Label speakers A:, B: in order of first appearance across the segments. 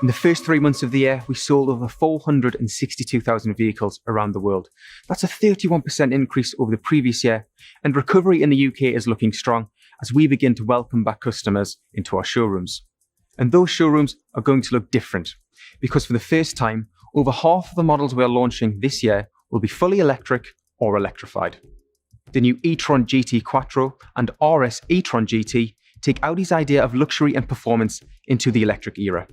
A: In the first 3 months of the year, we sold over 462,000 vehicles around the world. That's a 31% increase over the previous year, and recovery in the UK is looking strong as we begin to welcome back customers into our showrooms. And those showrooms are going to look different, because for the first time, over half of the models we are launching this year will be fully electric or electrified. The new e-tron GT Quattro and RS e-tron GT take Audi's idea of luxury and performance into the electric era.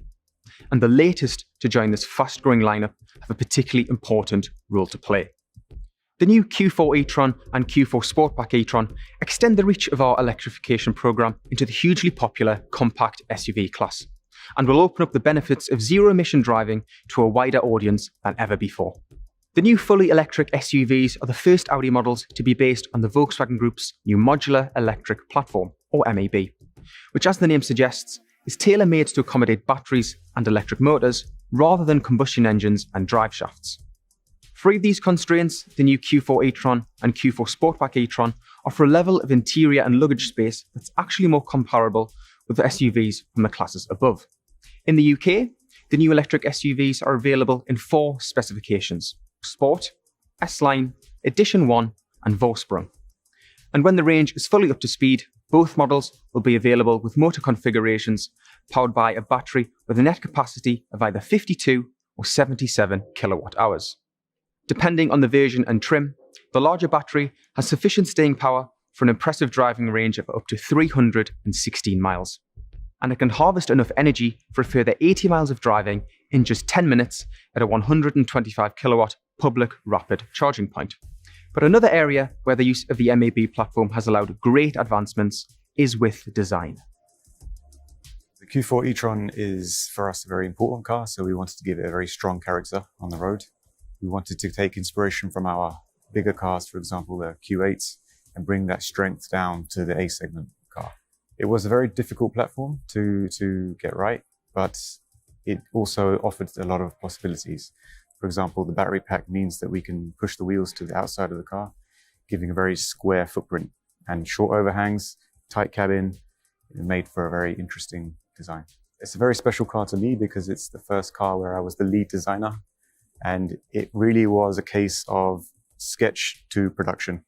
A: And the latest to join this fast-growing lineup have a particularly important role to play. The new Q4 e-tron and Q4 Sportback e-tron extend the reach of our electrification program into the hugely popular compact SUV class, and will open up the benefits of zero-emission driving to a wider audience than ever before. The new fully electric SUVs are the first Audi models to be based on the Volkswagen Group's new Modular Electric Platform, or MAB, which, as the name suggests, is tailor-made to accommodate batteries and electric motors rather than combustion engines and drive shafts. Free of these constraints, the new Q4 e-tron and Q4 Sportback e-tron offer a level of interior and luggage space that's actually more comparable with the SUVs from the classes above. In the UK, the new electric SUVs are available in 4 specifications: Sport, S-Line, Edition 1 and Vorsprung. And when the range is fully up to speed, both models will be available with motor configurations powered by a battery with a net capacity of either 52 or 77 kilowatt hours. Depending on the version and trim, the larger battery has sufficient staying power for an impressive driving range of up to 316 miles. And it can harvest enough energy for a further 80 miles of driving in just 10 minutes at a 125 kilowatt public rapid charging point. But another area where the use of the MAB platform has allowed great advancements is with design.
B: The Q4 e-tron is for us a very important car, so we wanted to give it a very strong character on the road. We wanted to take inspiration from our bigger cars, for example, the Q8, and bring that strength down to the A segment car. It was a very difficult platform to get right, but it also offered a lot of possibilities. For example, the battery pack means that we can push the wheels to the outside of the car, giving a very square footprint, and short overhangs, tight cabin, made for a very interesting design. It's a very special car to me because it's the first car where I was the lead designer, and it really was a case of sketch to production.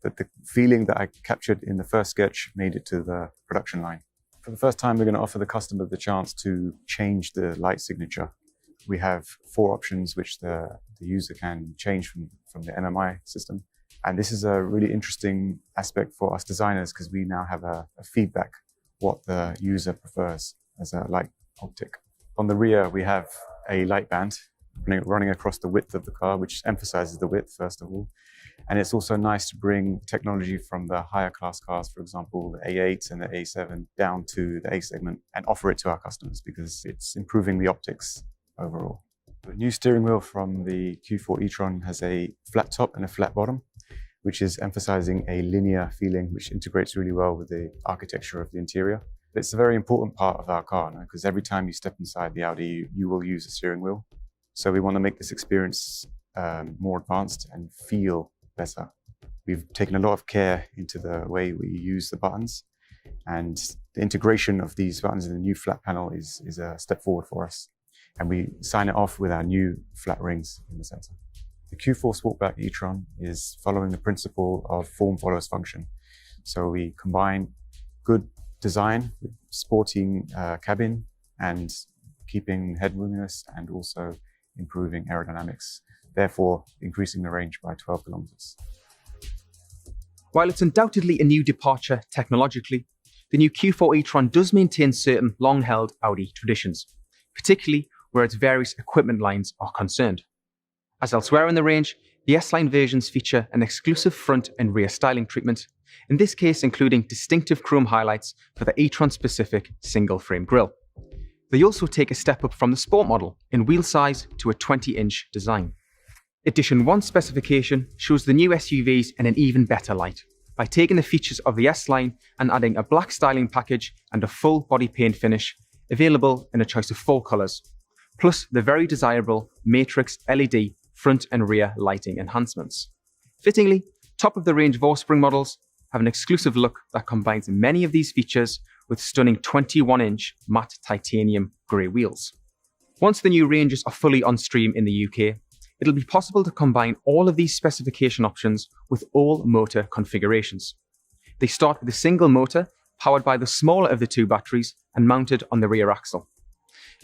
B: That the feeling that I captured in the first sketch made it to the production line. For the first time, we're going to offer the customer the chance to change the light signature. We have 4 options which the user can change from the MMI system. And this is a really interesting aspect for us designers because we now have a feedback what the user prefers as a light optic. On the rear, we have a light band running across the width of the car, which emphasizes the width, first of all. And it's also nice to bring technology from the higher class cars, for example, the A8 and the A7, down to the A segment and offer it to our customers because it's improving the optics overall. The new steering wheel from the Q4 e-tron has a flat top and a flat bottom, which is emphasizing a linear feeling, which integrates really well with the architecture of the interior. It's a very important part of our car because every time you step inside the Audi, you will use a steering wheel. So we want to make this experience more advanced and feel better. We've taken a lot of care into the way we use the buttons, and the integration of these buttons in the new flat panel is a step forward for us. And we sign it off with our new flat rings in the center. The Q4 Sportback e-tron is following the principle of form follows function. So we combine good design with sporting cabin and keeping headroominess and also improving aerodynamics, therefore increasing the range by 12 kilometers.
A: While it's undoubtedly a new departure technologically, the new Q4 e-tron does maintain certain long-held Audi traditions, particularly where its various equipment lines are concerned. As elsewhere in the range, the S-Line versions feature an exclusive front and rear styling treatment, in this case including distinctive chrome highlights for the e-tron specific single-frame grille. They also take a step up from the Sport model in wheel size to a 20-inch design. Edition 1 specification shows the new SUVs in an even better light by taking the features of the S-Line and adding a black styling package and a full body paint finish available in a choice of 4 colours, plus the very desirable Matrix LED front and rear lighting enhancements. Fittingly, top-of-the-range Vorsprung models have an exclusive look that combines many of these features with stunning 21-inch matte titanium grey wheels. Once the new ranges are fully on stream in the UK, it'll be possible to combine all of these specification options with all motor configurations. They start with a single motor powered by the smaller of the two batteries and mounted on the rear axle.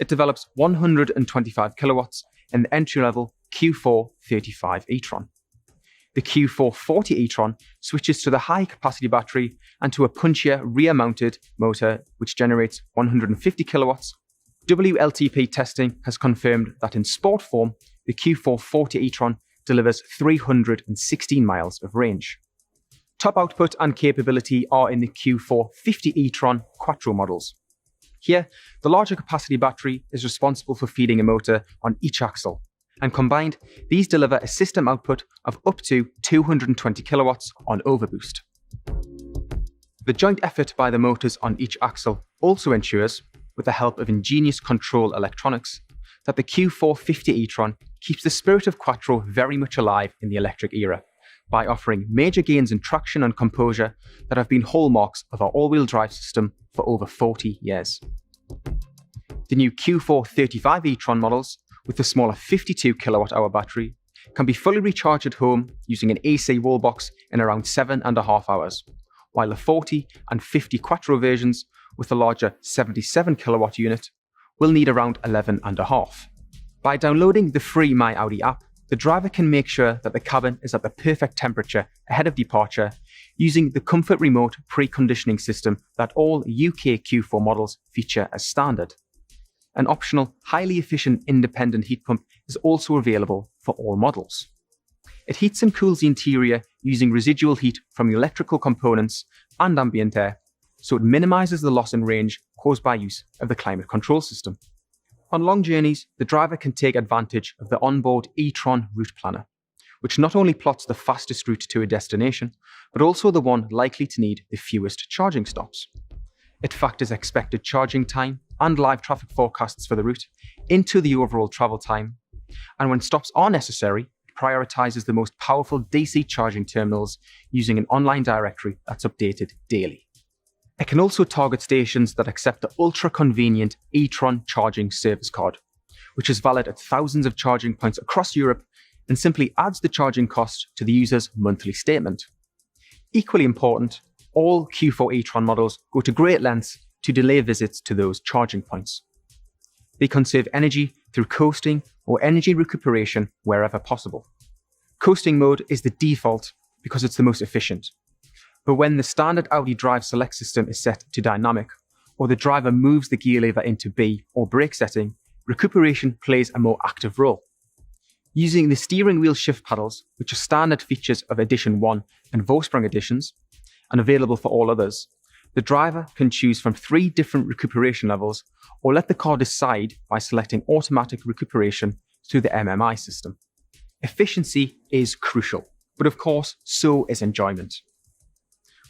A: It develops 125 kilowatts in the entry-level Q4 35 e-tron. The Q4 40 e-tron switches to the high-capacity battery and to a punchier rear-mounted motor which generates 150 kilowatts. WLTP testing has confirmed that in sport form, the Q4 40 e-tron delivers 316 miles of range. Top output and capability are in the Q4 50 e-tron Quattro models. Here, the larger capacity battery is responsible for feeding a motor on each axle, and combined, these deliver a system output of up to 220 kilowatts on overboost. The joint effort by the motors on each axle also ensures, with the help of ingenious control electronics, that the Q4 50 e-tron keeps the spirit of Quattro very much alive in the electric era, by offering major gains in traction and composure that have been hallmarks of our all-wheel drive system for over 40 years. The new Q4 35 e-tron models, with the smaller 52 kilowatt-hour battery, can be fully recharged at home using an AC wall box in around 7.5 hours, while the 40 and 50 Quattro versions, with the larger 77 kilowatt unit, will need around 11.5. By downloading the free My Audi app, the driver can make sure that the cabin is at the perfect temperature ahead of departure using the Comfort Remote preconditioning system that all UK Q4 models feature as standard. An optional, highly efficient independent heat pump is also available for all models. It heats and cools the interior using residual heat from the electrical components and ambient air, so it minimises the loss in range caused by use of the climate control system. On long journeys, the driver can take advantage of the onboard e-tron route planner, which not only plots the fastest route to a destination, but also the one likely to need the fewest charging stops. It factors expected charging time and live traffic forecasts for the route into the overall travel time, and when stops are necessary, it prioritises the most powerful DC charging terminals using an online directory that's updated daily. It can also target stations that accept the ultra-convenient e-tron charging service card, which is valid at thousands of charging points across Europe and simply adds the charging cost to the user's monthly statement. Equally important, all Q4 e-tron models go to great lengths to delay visits to those charging points. They conserve energy through coasting or energy recuperation wherever possible. Coasting mode is the default because it's the most efficient. But when the standard Audi Drive Select system is set to dynamic, or the driver moves the gear lever into B or brake setting, recuperation plays a more active role. Using the steering wheel shift paddles, which are standard features of Edition 1 and Vorsprung editions, and available for all others, the driver can choose from 3 different recuperation levels or let the car decide by selecting automatic recuperation through the MMI system. Efficiency is crucial, but of course, so is enjoyment.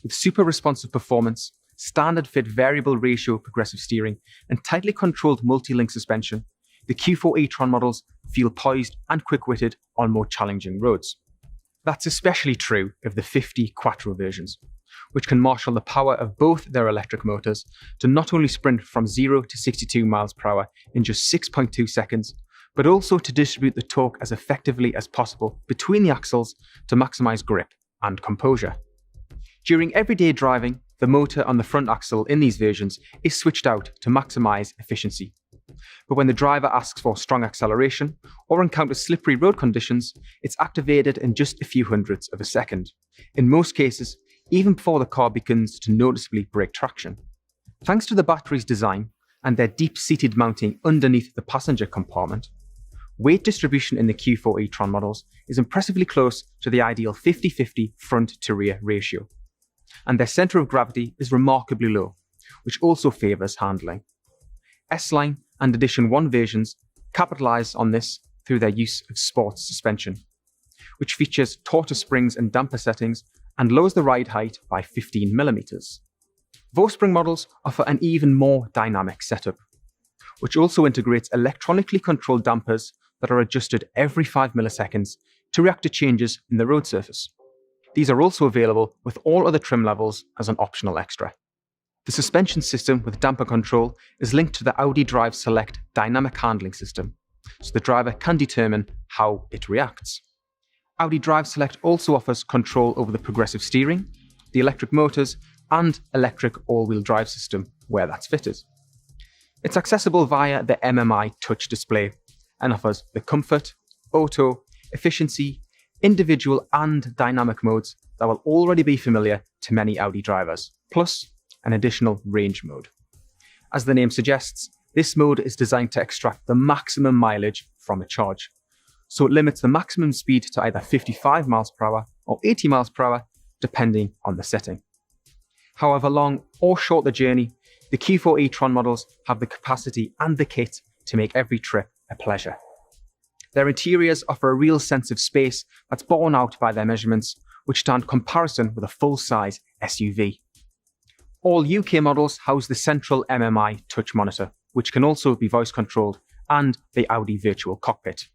A: With super responsive performance, standard fit variable ratio progressive steering, and tightly controlled multi-link suspension, the Q4 e-tron models feel poised and quick-witted on more challenging roads. That's especially true of the 50 Quattro versions, which can marshal the power of both their electric motors to not only sprint from 0 to 62 miles per hour in just 6.2 seconds, but also to distribute the torque as effectively as possible between the axles to maximize grip and composure. During everyday driving, the motor on the front axle in these versions is switched out to maximize efficiency. But when the driver asks for strong acceleration or encounters slippery road conditions, it's activated in just a few hundredths of a second. In most cases, even before the car begins to noticeably break traction. Thanks to the battery's design and their deep-seated mounting underneath the passenger compartment, weight distribution in the Q4 e-tron models is impressively close to the ideal 50-50 front-to-rear ratio. And their centre of gravity is remarkably low, which also favours handling. S-Line and Edition 1 versions capitalise on this through their use of sports suspension, which features taut springs and damper settings and lowers the ride height by 15mm. Vorsprung models offer an even more dynamic setup, which also integrates electronically controlled dampers that are adjusted every 5 milliseconds to react to changes in the road surface. These are also available with all other trim levels as an optional extra. The suspension system with damper control is linked to the Audi Drive Select dynamic handling system, so the driver can determine how it reacts. Audi Drive Select also offers control over the progressive steering, the electric motors, and electric all-wheel drive system where that's fitted. It's accessible via the MMI touch display and offers the comfort, auto, efficiency, individual and dynamic modes that will already be familiar to many Audi drivers, plus an additional range mode. As the name suggests, this mode is designed to extract the maximum mileage from a charge, so it limits the maximum speed to either 55 miles per hour or 80 miles per hour, depending on the setting. However long or short the journey, the Q4 e-tron models have the capacity and the kit to make every trip a pleasure. Their interiors offer a real sense of space that's borne out by their measurements, which stand comparison with a full-size SUV. All UK models house the central MMI touch monitor, which can also be voice-controlled, and the Audi Virtual Cockpit.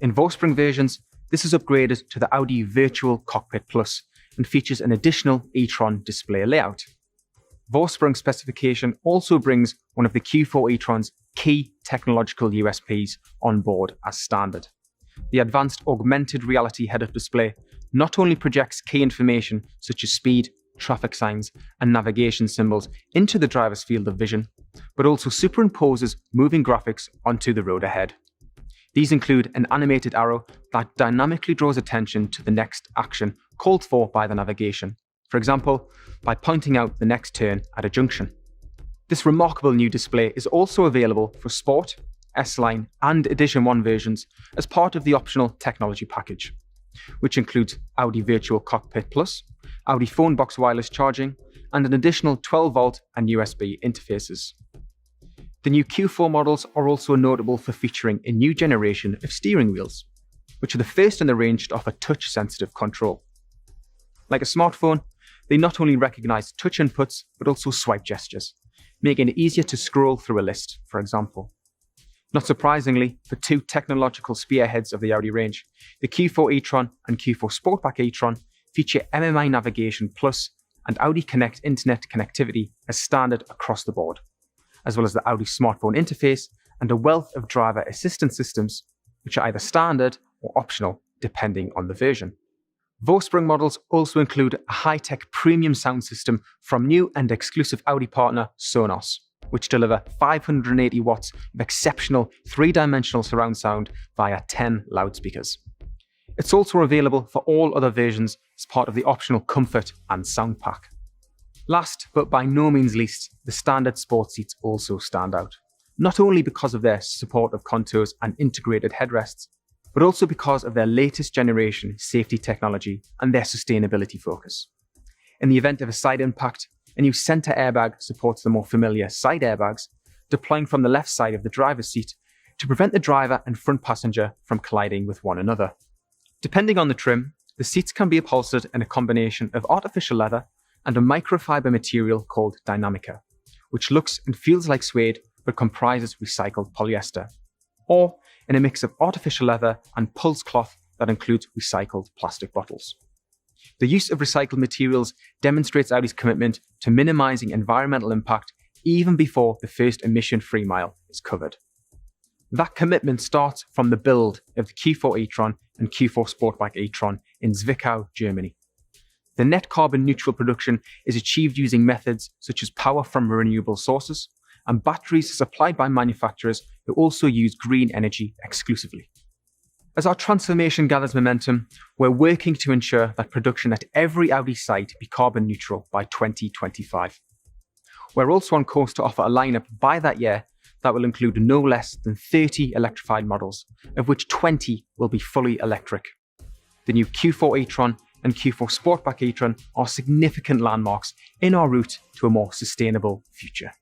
A: In Vospring versions, this is upgraded to the Audi Virtual Cockpit Plus and features an additional e-tron display layout. Vospring specification also brings one of the Q4 e-tron's key technological USPs on board as standard. The advanced augmented reality head-up display not only projects key information such as speed, traffic signs, and navigation symbols into the driver's field of vision, but also superimposes moving graphics onto the road ahead. These include an animated arrow that dynamically draws attention to the next action called for by the navigation, for example, by pointing out the next turn at a junction. This remarkable new display is also available for Sport, S-Line, and Edition 1 versions as part of the optional technology package, which includes Audi Virtual Cockpit Plus, Audi Phone Box wireless charging, and an additional 12-volt and USB interfaces. The new Q4 models are also notable for featuring a new generation of steering wheels, which are the first in the range to offer touch-sensitive control. Like a smartphone, they not only recognize touch inputs, but also swipe gestures, making it easier to scroll through a list, for example. Not surprisingly, for two technological spearheads of the Audi range, the Q4 e-tron and Q4 Sportback e-tron feature MMI Navigation Plus and Audi Connect Internet connectivity as standard across the board, as well as the Audi smartphone interface and a wealth of driver assistance systems, which are either standard or optional, depending on the version. Vospring models also include a high-tech premium sound system from new and exclusive Audi partner Sonos, which deliver 580 watts of exceptional three-dimensional surround sound via 10 loudspeakers. It's also available for all other versions as part of the optional comfort and sound pack. Last, but by no means least, the standard sports seats also stand out, not only because of their supportive contours and integrated headrests, but also because of their latest generation safety technology and their sustainability focus. In the event of a side impact, a new center airbag supports the more familiar side airbags, deploying from the left side of the driver's seat to prevent the driver and front passenger from colliding with one another. Depending on the trim, the seats can be upholstered in a combination of artificial leather and a microfiber material called Dynamica, which looks and feels like suede but comprises recycled polyester, or in a mix of artificial leather and pulse cloth that includes recycled plastic bottles. The use of recycled materials demonstrates Audi's commitment to minimizing environmental impact even before the first emission-free mile is covered. That commitment starts from the build of the Q4 e-tron and Q4 Sportback e-tron in Zwickau, Germany. The net carbon neutral production is achieved using methods such as power from renewable sources and batteries supplied by manufacturers who also use green energy exclusively. As our transformation gathers momentum, we're working to ensure that production at every Audi site be carbon neutral by 2025. We're also on course to offer a lineup by that year that will include no less than 30 electrified models, of which 20 will be fully electric. The new Q4 e-tron and Q4 Sportback e-tron are significant landmarks in our route to a more sustainable future.